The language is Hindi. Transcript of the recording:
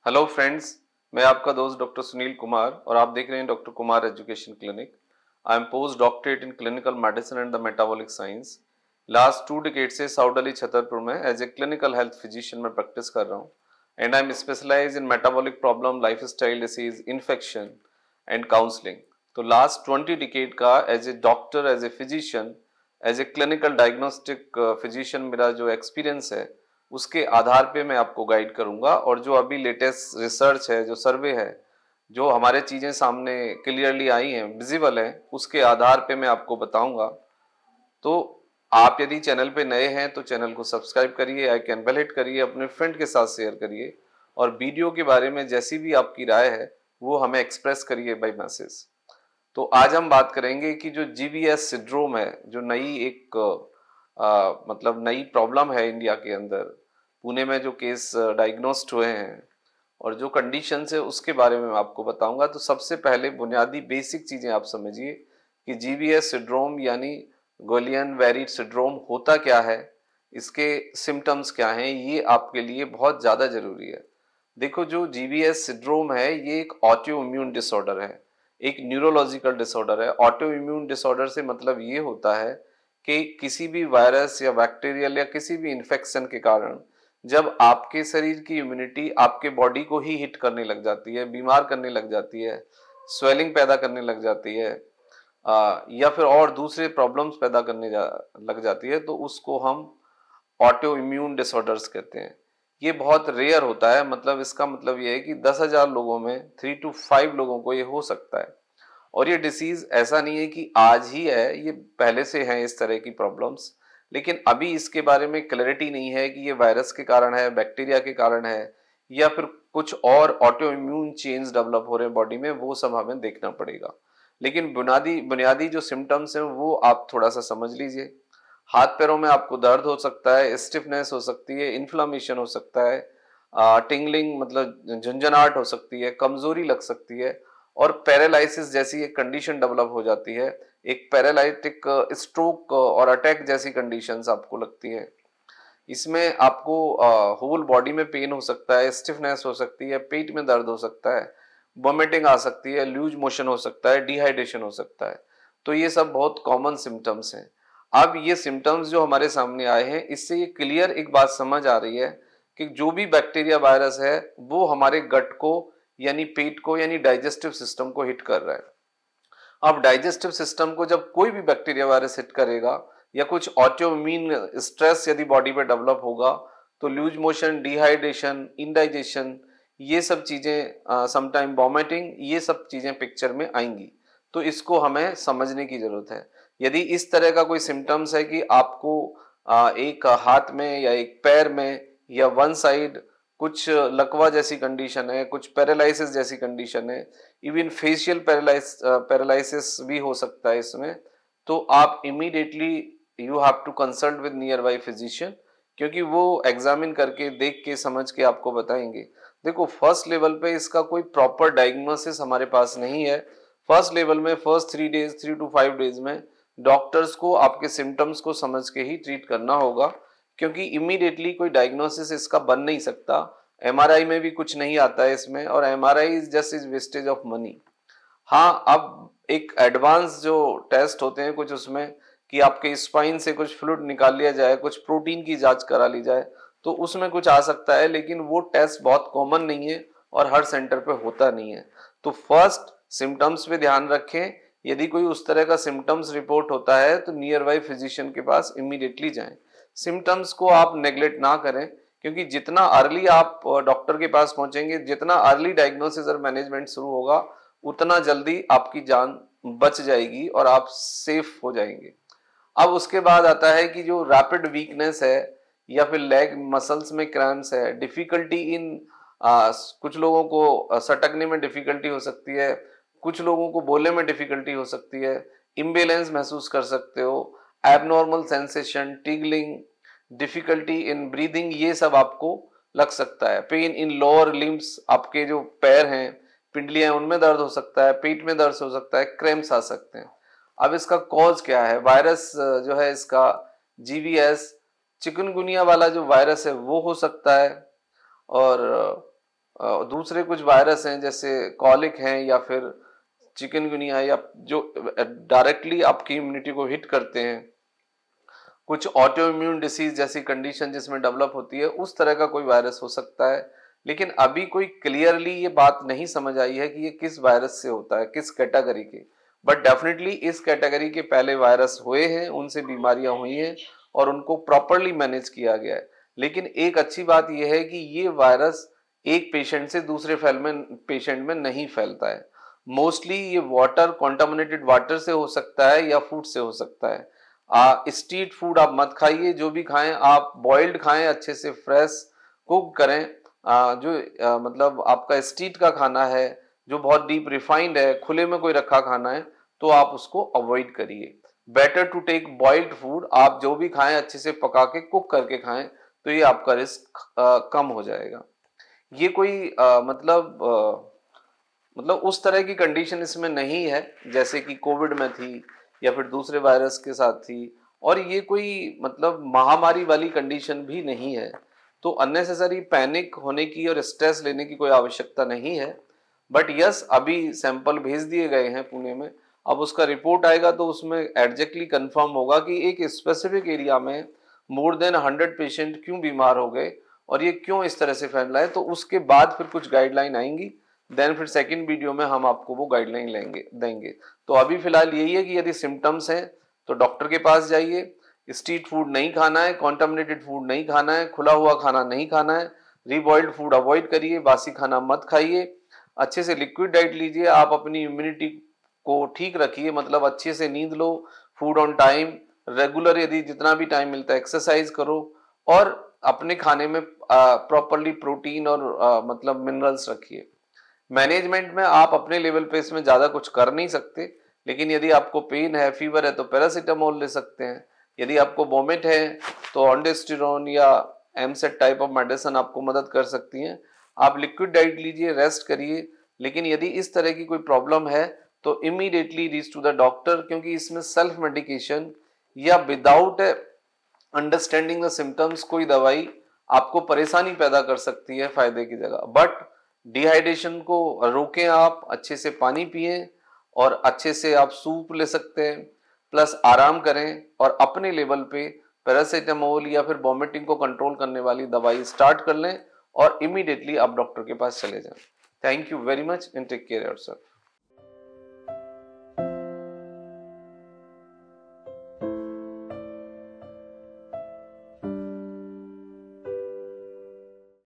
हेलो फ्रेंड्स, मैं आपका दोस्त डॉक्टर सुनील कुमार और आप देख रहे हैं doctor Kumar education clinic. I am post doctorate in clinical medicine and the metabolic science. Last 2 decade से साउथ दिल्ली छतरपुर में as a clinical health physician में प्रैक्टिस कर रहा हूँ and I am specialize in metabolic problem, lifestyle disease, infection and counselling. तो लास्ट 20 डिकेड का as a doctor, as a physician, as a clinical diagnostic physician मेरा जो एक्सपीरियंस है उसके आधार पे मैं आपको गाइड करूंगा। और जो अभी लेटेस्ट रिसर्च है, जो सर्वे है, जो हमारे चीजें सामने क्लियरली आई हैं, विजिबल है, उसके आधार पे मैं आपको बताऊंगा। तो आप यदि चैनल पे नए हैं तो चैनल को सब्सक्राइब करिए, आइकन बेल हिट करिए, अपने फ्रेंड के साथ शेयर करिए और वीडियो के बारे में जैसी भी आपकी राय है वो हमें एक्सप्रेस करिए बाय मैसेज। तो आज हम बात करेंगे कि जो जीवीएस सिंड्रोम है, जो नई एक मतलब नई प्रॉब्लम है इंडिया के अंदर, पुणे में जो केस डायग्नोस्ड हुए हैं और जो कंडीशन है उसके बारे में मैं आपको बताऊंगा। तो सबसे पहले बुनियादी बेसिक चीजें आप समझिए कि जीवीएस सिंड्रोम यानी गुइलियन वेरी सिंड्रोम होता क्या है, इसके सिम्टम्स क्या हैं, ये आपके लिए बहुत ज्यादा जरूरी है। देखो, जो जीवीएस सिंड्रोम है ये एक ऑटो इम्यून डिसऑर्डर है, एक न्यूरोलॉजिकल डिसऑर्डर है। ऑटो इम्यून डिसऑर्डर से मतलब ये होता है कि किसी भी वायरस या बैक्टीरियल या किसी भी इन्फेक्शन के कारण जब आपके शरीर की इम्यूनिटी आपके बॉडी को ही हिट करने लग जाती है, बीमार करने लग जाती है, स्वेलिंग पैदा करने लग जाती है, या फिर और दूसरे प्रॉब्लम्स पैदा करने लग जाती है, तो उसको हम ऑटो इम्यून डिसऑर्डर्स कहते हैं। ये बहुत रेयर होता है, मतलब इसका मतलब ये है कि 10,000 लोगों में 3 to 5 लोगों को ये हो सकता है। और ये डिसीज ऐसा नहीं है कि आज ही है, ये पहले से है इस तरह की प्रॉब्लम्स, लेकिन अभी इसके बारे में क्लैरिटी नहीं है कि ये वायरस के कारण है, बैक्टीरिया के कारण है, या फिर कुछ और ऑटो इम्यून चेंज डेवलप हो रहे हैं बॉडी में, वो सब हमें देखना पड़ेगा। लेकिन बुनियादी बुनियादी जो सिम्टम्स हैं वो आप थोड़ा सा समझ लीजिए। हाथ पैरों में आपको दर्द हो सकता है, स्टिफनेस हो सकती है, इन्फ्लामेशन हो सकता है, टिंगलिंग मतलब झंझनाहट हो सकती है, कमजोरी लग सकती है और पैरालिसिस जैसी एक कंडीशन डेवलप हो जाती है। एक पैरालिटिक स्ट्रोक और अटैक जैसी कंडीशंस आपको लगती है। इसमें आपको होल बॉडी में पेन हो सकता है, स्टिफनेस हो सकती है, पेट में दर्द हो सकता है, वोमिटिंग आ सकती है, लूज मोशन हो सकता है, डिहाइड्रेशन हो सकता है। तो ये सब बहुत कॉमन सिम्टम्स हैं। अब ये सिम्टम्स जो हमारे सामने आए हैं, इससे ये क्लियर एक बात समझ आ रही है कि जो भी बैक्टीरिया वायरस है वो हमारे गट को यानी पेट को यानी डाइजेस्टिव सिस्टम को हिट कर रहा है। अब डाइजेस्टिव सिस्टम को जब कोई भी बैक्टीरिया वायरस हिट करेगा या कुछ ऑटोइम्यून स्ट्रेस यदि बॉडी पे डेवलप होगा तो लूज मोशन, डिहाइड्रेशन, इंडाइजेशन, ये सब चीजें, समटाइम वॉमिटिंग, ये सब चीजें पिक्चर में आएंगी। तो इसको हमें समझने की जरूरत है। यदि इस तरह का कोई सिम्टम्स है कि आपको एक हाथ में या एक पैर में या वन साइड कुछ लकवा जैसी कंडीशन है, कुछ पैरालिसिस जैसी कंडीशन है, इवन फेशियल पैरालिसिस भी हो सकता है इसमें, तो आप immediately you have to consult with nearby physician, क्योंकि वो एग्जामिन करके देख के समझ के आपको बताएंगे। देखो, फर्स्ट लेवल पे इसका कोई प्रॉपर डायग्नोसिस हमारे पास नहीं है। फर्स्ट लेवल में फर्स्ट 3 to 5 डेज में डॉक्टर्स को आपके सिम्टम्स को समझ के ही ट्रीट करना होगा, क्योंकि इमीडिएटली कोई डायग्नोसिस इसका बन नहीं सकता। एमआरआई में भी कुछ नहीं आता है इसमें, और MRI is just is wastage of money. हाँ, अब एक एडवांस जो टेस्ट होते हैं कुछ उसमें कि आपके स्पाइन से कुछ फ्लूइड निकाल लिया जाए, कुछ प्रोटीन की जांच करा ली जाए, तो उसमें कुछ आ सकता है, लेकिन वो टेस्ट बहुत कॉमन नहीं है और हर सेंटर पे होता नहीं है। तो फर्स्ट सिम्टम्स पे ध्यान रखें। यदि कोई उस तरह का सिम्टम्स रिपोर्ट होता है तो नियर बाई फिजिशियन के पास इमीडिएटली जाएं। सिम्टम्स को आप नेग्लेक्ट ना करें, क्योंकि जितना अर्ली आप डॉक्टर के पास पहुंचेंगे, जितना अर्ली डायग्नोसिस और मैनेजमेंट शुरू होगा, उतना जल्दी आपकी जान बच जाएगी और आप सेफ हो जाएंगे। अब उसके बाद आता है कि जो रैपिड वीकनेस है या फिर लेग मसल्स में क्रैम्प्स है, डिफिकल्टी इन कुछ लोगों को सटकने में डिफिकल्टी हो सकती है, कुछ लोगों को बोलने में डिफिकल्टी हो सकती है, इम्बेलेंस महसूस कर सकते हो, abnormal sensation, tingling, difficulty in breathing, ये सब आपको लग सकता है। पेन इन लोअर लिम्स, आपके जो पैर हैं, पिंडलियां, उनमें दर्द हो सकता है, पेट में दर्द हो सकता है, क्रैम्प्स आ सकते हैं। अब इसका कॉज क्या है? वायरस जो है इसका जीवीएस चिकनगुनिया वाला जो वायरस है वो हो सकता है, और दूसरे कुछ वायरस हैं जैसे कॉलिक हैं या फिर चिकनगुनिया, या जो डायरेक्टली आपकी इम्यूनिटी को हिट करते हैं, कुछ ऑटो इम्यून डिसीज जैसी कंडीशन जिसमें डेवलप होती है, उस तरह का कोई वायरस हो सकता है। लेकिन अभी कोई क्लियरली ये बात नहीं समझ आई है कि ये किस वायरस से होता है, किस कैटेगरी के। बट डेफिनेटली इस कैटेगरी के पहले वायरस हुए हैं, उनसे बीमारियां हुई हैं और उनको प्रॉपरली मैनेज किया गया है। लेकिन एक अच्छी बात यह है कि ये वायरस एक पेशेंट से दूसरे पेशेंट में नहीं फैलता है। मोस्टली ये वाटर, कॉन्टामिनेटेड वाटर से हो सकता है या फूड से हो सकता है। स्ट्रीट फूड आप मत खाइए, जो भी खाएं आप बॉइल्ड खाएं, अच्छे से फ्रेश कुक करें। मतलब आपका स्ट्रीट का खाना है जो बहुत डीप रिफाइंड है, खुले में कोई रखा खाना है, तो आप उसको अवॉइड करिए। Better to take boiled food, आप जो भी खाएं अच्छे से पका के कुक करके खाएं, तो ये आपका रिस्क कम हो जाएगा। ये कोई मतलब उस तरह की कंडीशन इसमें नहीं है जैसे कि कोविड में थी या फिर दूसरे वायरस के साथ थी, और ये कोई मतलब महामारी वाली कंडीशन भी नहीं है। तो अननेसेसरी पैनिक होने की और स्ट्रेस लेने की कोई आवश्यकता नहीं है। बट यस, अभी सैंपल भेज दिए गए हैं पुणे में, अब उसका रिपोर्ट आएगा तो उसमें एग्जैक्टली कंफर्म होगा कि एक स्पेसिफिक एरिया में मोर देन 100 पेशेंट क्यों बीमार हो गए और ये क्यों इस तरह से फैल रहा है। तो उसके बाद फिर कुछ गाइडलाइन आएंगी, देन फिर सेकंड वीडियो में हम आपको वो गाइडलाइन देंगे। तो अभी फिलहाल यही है कि यदि सिम्टम्स हैं तो डॉक्टर के पास जाइए, स्ट्रीट फूड नहीं खाना है, कॉन्टामिनेटेड फूड नहीं खाना है, खुला हुआ खाना नहीं खाना है, रीबॉइल्ड फूड अवॉइड करिए, बासी खाना मत खाइए, अच्छे से लिक्विड डाइट लीजिए, आप अपनी इम्यूनिटी को ठीक रखिए, मतलब अच्छे से नींद लो, फूड ऑन टाइम, रेगुलर यदि जितना भी टाइम मिलता है एक्सरसाइज करो, और अपने खाने में प्रॉपरली प्रोटीन और मतलब मिनरल्स रखिए। मैनेजमेंट में आप अपने लेवल पे इसमें ज्यादा कुछ कर नहीं सकते, लेकिन यदि आपको पेन है, फीवर है, तो पैरासीटामोल ले सकते हैं। यदि आपको वोमिट है तो ऑन्डेस्टिरोन या एमसेट टाइप ऑफ मेडिसिन आपको मदद कर सकती हैं। आप लिक्विड डाइट लीजिए, रेस्ट करिए। लेकिन यदि इस तरह की कोई प्रॉब्लम है तो immediately reach to the doctor, क्योंकि इसमें सेल्फ मेडिकेशन या विदाउट अंडरस्टैंडिंग द सिम्टम्स कोई दवाई आपको परेशानी पैदा कर सकती है फायदे की जगह। बट डिहाइड्रेशन को रोकें, आप अच्छे से पानी पिएं और अच्छे से आप सूप ले सकते हैं, प्लस आराम करें और अपने लेवल पे पैरासीटामोल या फिर वॉमिटिंग को कंट्रोल करने वाली दवाई स्टार्ट कर लें और इमीडिएटली आप डॉक्टर के पास चले जाएं। Thank you very much and take care yourself.